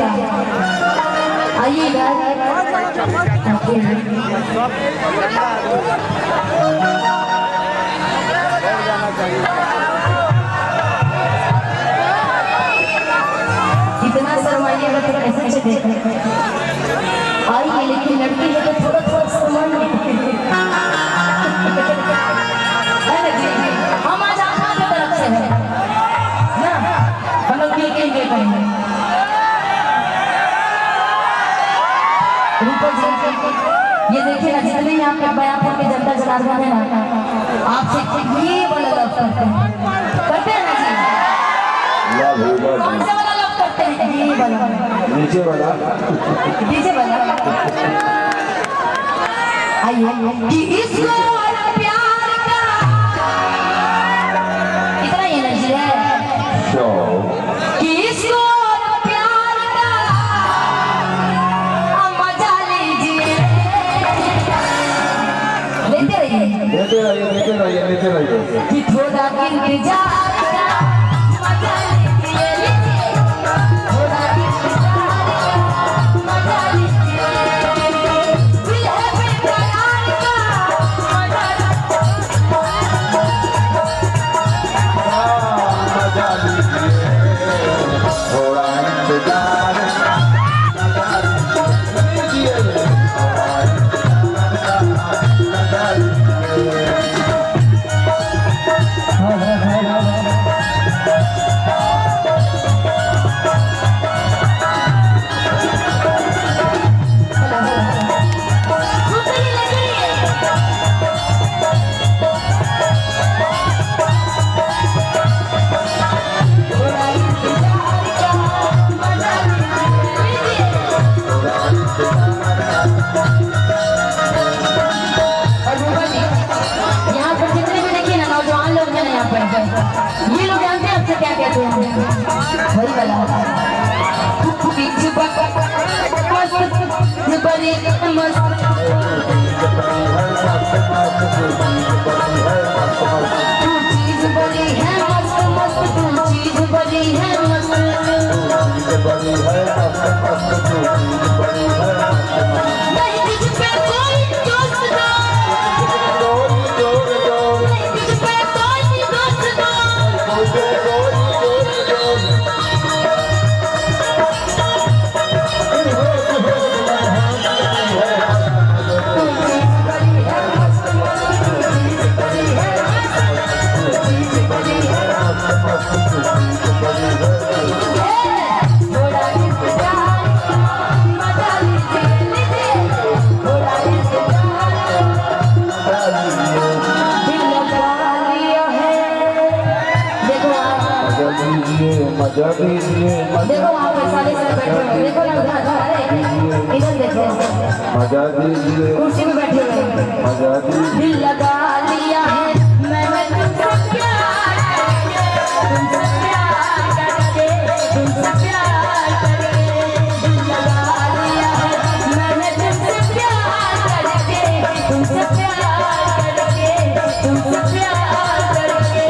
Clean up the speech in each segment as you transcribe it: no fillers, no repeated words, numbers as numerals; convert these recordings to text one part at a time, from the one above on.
आइएगा, आइएगा। इतना शर्माइएगा तो कैसे चलेगा। आइए, लेकिन लड़की है तो थोड़ा थोड़ा सम्मान हम आज आपकी तरफ से है ना, हम लोग ये कहेंगे ये देखिए ना, जितने यहाँ पे बयापुर के जनता जनार्दन है ना, आपसे ये वाला लव करते हैं ना जी। कौन सा वाला लव करते हैं? ये वाला, नीचे वाला, नीचे वाला। आइए कि इसको प्यार का कितना एनर्जी है कि इसको प्यार का मजा लीजिए। लेते रहिए कि थोड़ा इंतजार का मजा लीजिए, थोड़ा इंतजार का मजा लीजिए। दिल है बेकरार का मजा लीजिए, थोड़ा इंतजार ये लोग जानते हैं आपसे क्या कहते हैं? वही वाला चीज बड़ी है मस्त मस्त, तू चीज बड़ी है नहीं तुझ पे कोई दोस्त ना, नहीं तुझ पे कोई दोस्त ना। देखो वहाँ पे सारे सर बैठे हुए, देखो ना उधर, इधर देखो, मजा दीजिए, कुर्सी में बैठे हुए। दिल लगा लिया है मैंने तुमसे प्यार करके, तुमसे प्यार करके, दिल लगा लिया है मैंने तुमसे प्यार करके, तुमसे प्यार करके, तुमसे प्यार करके।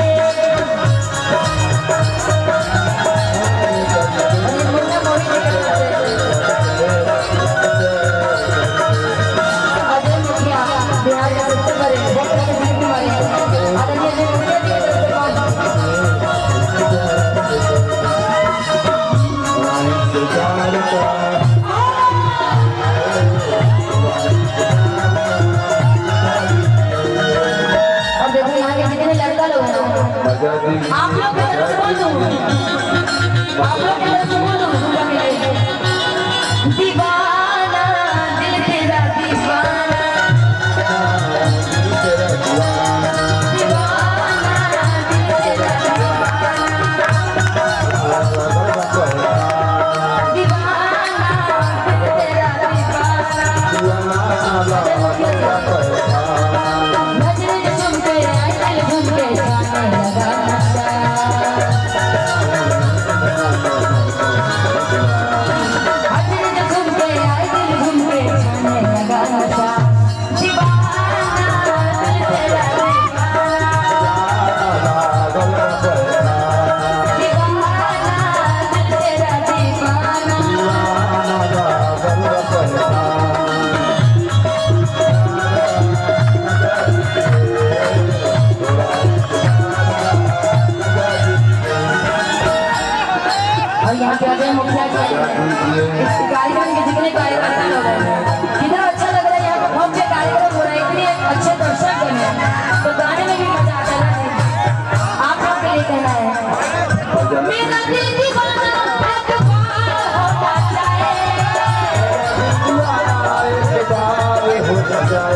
आप लोग की तरफ से बोल दूँ, आप लोग की तरफ से बोल दूँ, दीवाना दिल तेरा दीवाना, दीवाना दिल तेरा दीवाना, दीवाना दिल तेरा दीवाना। नजर झुम के दिल झुम के जाने लगा। यहाँ पे अजय मुखिया जी इस कार्यक्रम के जितने कार्यकर्ता लोग हैं, कितना अच्छा लग रहा है। यहाँ पे भव्य कार्यक्रम हो रहा है, इतने अच्छे दर्शक बने हैं, तो गाने में भी मजा आता है। आप लोग के लिए कहना है, मेरा दिल दीवाना होता जाए, होता जाए,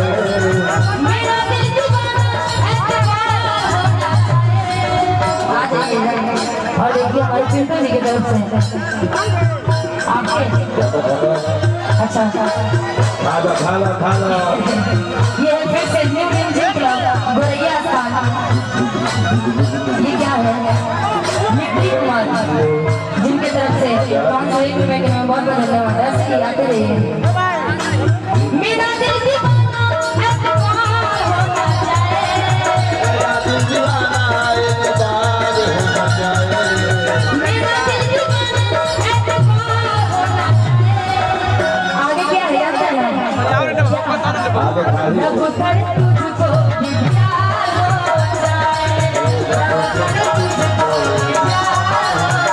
मेरा दिल दीवाना होता जाए। आ जाइए और देखिए हमारे चिंटू जी की तरफ से आपके अच्छा खाला खाला खाला ये फिर से न्यू म्यूजिक क्लब गोरैया स्थान। ये क्या है? मिट्टी कुमार जिनके तरफ से 501 रुपए के मैं बहुत बहुत धन्यवाद। ऐसे ही आते रहिए। मेरा दिल दीवाना होता जाए, मेरा दिल दीवाना एक बार होता जाए, मेरा दिल दीवाना होता जाए। आगे क्या है? याद क्या है? आगे खाली रब पर तुझको भी प्यार हो जाए, रब पर तुझको भी प्यार हो जाए,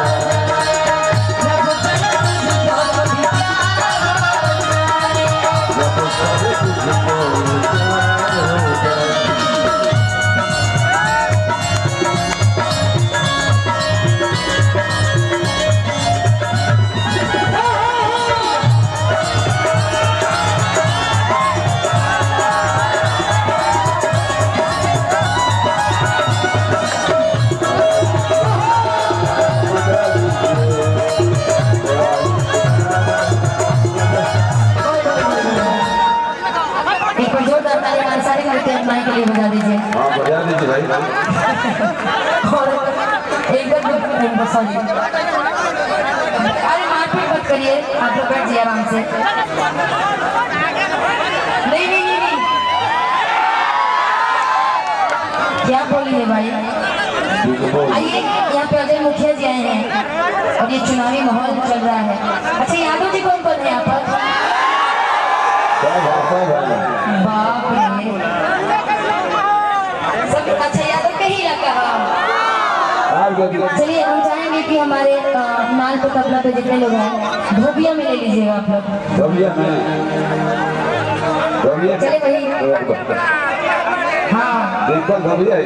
रब पर तुझको भी प्यार हो जाए। एक बार जोरदार ताली हमारे सारे करते हैं माइक के लिए बजा दीजिए। हाँ बजा दीजिए भाई। और एक बार सॉरी, अरे मारपीट मत करिए, आप लोग बैठ जाइए आराम से। नहीं नहीं नहीं नहीं, क्या बोलिए भाई। आइए, यहाँ पे अजय मुखिया जी आए हैं और ये चुनावी माहौल चल रहा है। अच्छा यादव जी कौन कौन है यहाँ पर? बाप रे, सब अच्छा यादव के ही लगा। चलिए हम चाहेंगे कि हमारे नाल पे तबला पे जितने लोग हैं धोबिया में ले लीजिएगा आप लोग। धोबिया में चलिए भाई, हाँ देखो धोबिया है।